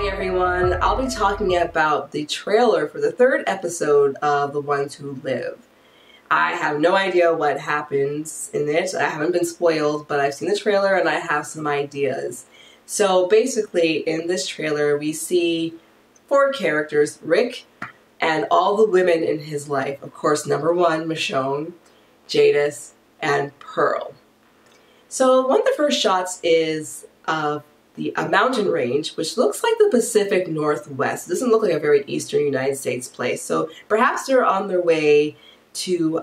everyone. I'll be talking about the trailer for the third episode of The Ones Who Live. I have no idea what happens in it. I haven't been spoiled, but I've seen the trailer and I have some ideas. So basically, in this trailer, we see four characters: Rick and all the women in his life. Of course, number one, Michonne, Jadis, and Pearl. So one of the first shots is of a mountain range, which looks like the Pacific Northwest. It doesn't look like a very eastern United States place. So perhaps they're on their way to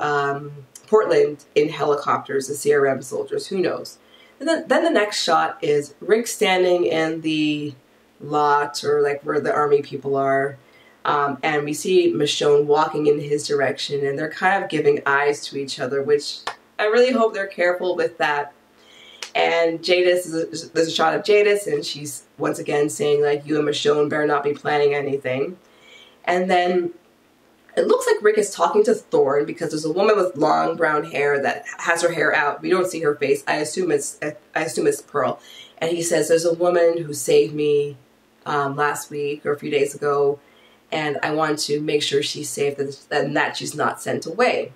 Portland in helicopters, the CRM soldiers, who knows. And then the next shot is Rick standing in the lot, or like where the army people are, and we see Michonne walking in his direction, and they're kind of giving eyes to each other, which I really hope they're careful with that. And Jadis, there's a shot of Jadis, and she's once again saying, like, you and Michonne better not be planning anything. And then it looks like Rick is talking to Thorne, because there's a woman with long brown hair that has her hair out. We don't see her face. I assume it's Pearl. And he says, there's a woman who saved me last week or a few days ago, and I want to make sure she's safe and that she's not sent away.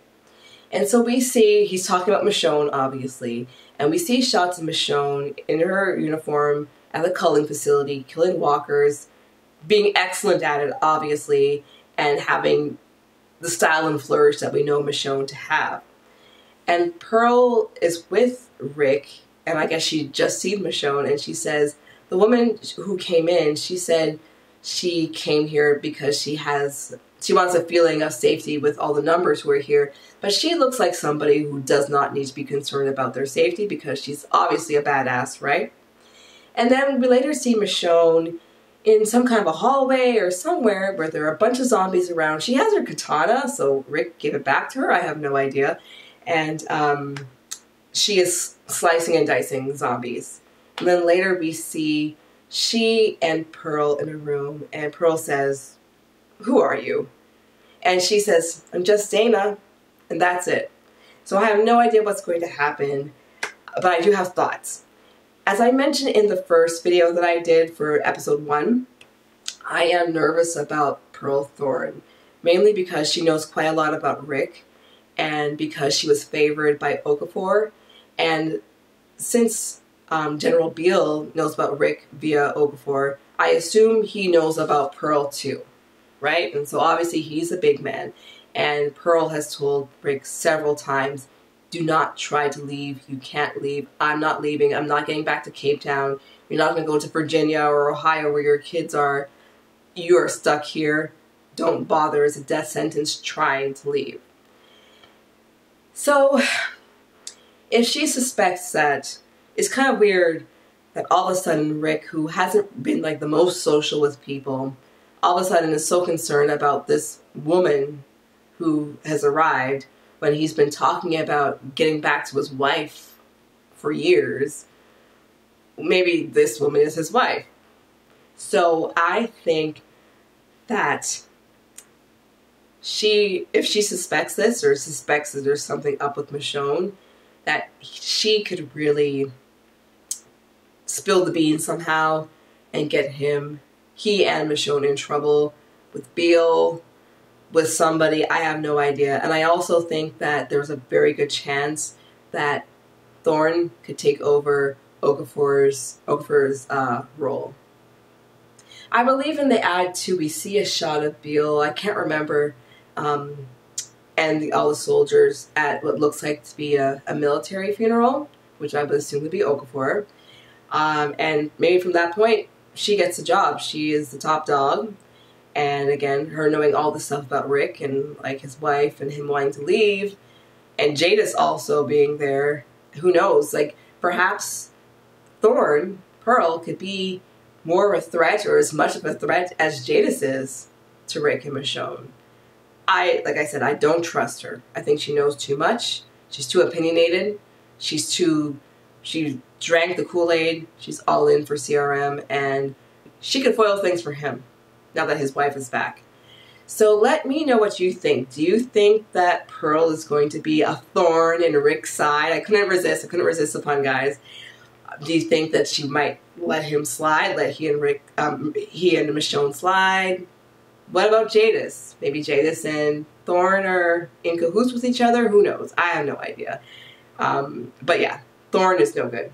And so we see, he's talking about Michonne, obviously, and we see shots of Michonne in her uniform at the culling facility, killing walkers, being excellent at it, obviously, and having the style and flourish that we know Michonne to have. And Pearl is with Rick, and I guess she just seen Michonne, and she says, the woman who came in, she said she came here because she wants a feeling of safety with all the numbers who are here, but she looks like somebody who does not need to be concerned about their safety because she's obviously a badass, right? And then we later see Michonne in some kind of a hallway or somewhere where there are a bunch of zombies around. She has her katana, so Rick gave it back to her. I have no idea. And she is slicing and dicing zombies. And then later we see she and Pearl in a room, and Pearl says, who are you? And she says, I'm just Dana, and that's it. So I have no idea what's going to happen, but I do have thoughts. As I mentioned in the first video that I did for episode 1, I am nervous about Pearl Thorne, mainly because she knows quite a lot about Rick, and because she was favored by Okafor, and since General Beale knows about Rick via Okafor, I assume he knows about Pearl too. Right? And so obviously he's a big man, and Pearl has told Rick several times, do not try to leave. You can't leave. I'm not leaving. I'm not getting back to Cape Town. You're not going to go to Virginia or Ohio where your kids are. You are stuck here. Don't bother. It's a death sentence trying to leave. So if she suspects that, it's kind of weird that all of a sudden Rick, who hasn't been like the most social with people, all of a sudden is so concerned about this woman who has arrived when he's been talking about getting back to his wife for years. Maybe this woman is his wife. So I think that if she suspects this, or suspects that there's something up with Michonne, that she could really spill the beans somehow and get he and Michonne in trouble with Beale, with somebody. I have no idea. And I also think that there's a very good chance that Thorne could take over Okafor's role. I believe in the ad too, we see a shot of Beale, I can't remember, and all the soldiers at what looks like to be a military funeral, which I would assume would be Okafor. And maybe from that point, she gets a job. She is the top dog. And again, her knowing all the stuff about Rick and like his wife and him wanting to leave, and Jadis also being there, who knows, like perhaps Thorne, Pearl, could be more of a threat, or as much of a threat as Jadis is to Rick and Michonne. Like I said, I don't trust her. I think she knows too much. She's too opinionated. She drank the Kool-Aid. She's all in for CRM, and she could foil things for him now that his wife is back. So let me know what you think. Do you think that Pearl is going to be a thorn in Rick's side? I couldn't resist the pun, guys. Do you think that she might let him slide, let he and Michonne slide? What about Jadis? Maybe Jadis and Thorne are in cahoots with each other? Who knows? I have no idea. But yeah, Thorne is no good.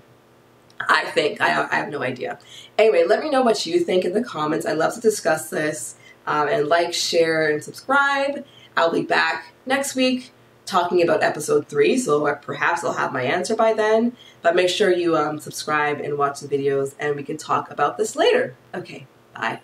I think. I have no idea. Anyway, let me know what you think in the comments. I love to discuss this. And like, share, and subscribe. I'll be back next week talking about episode 3, so perhaps I'll have my answer by then. But make sure you subscribe and watch the videos, and we can talk about this later. Okay, bye.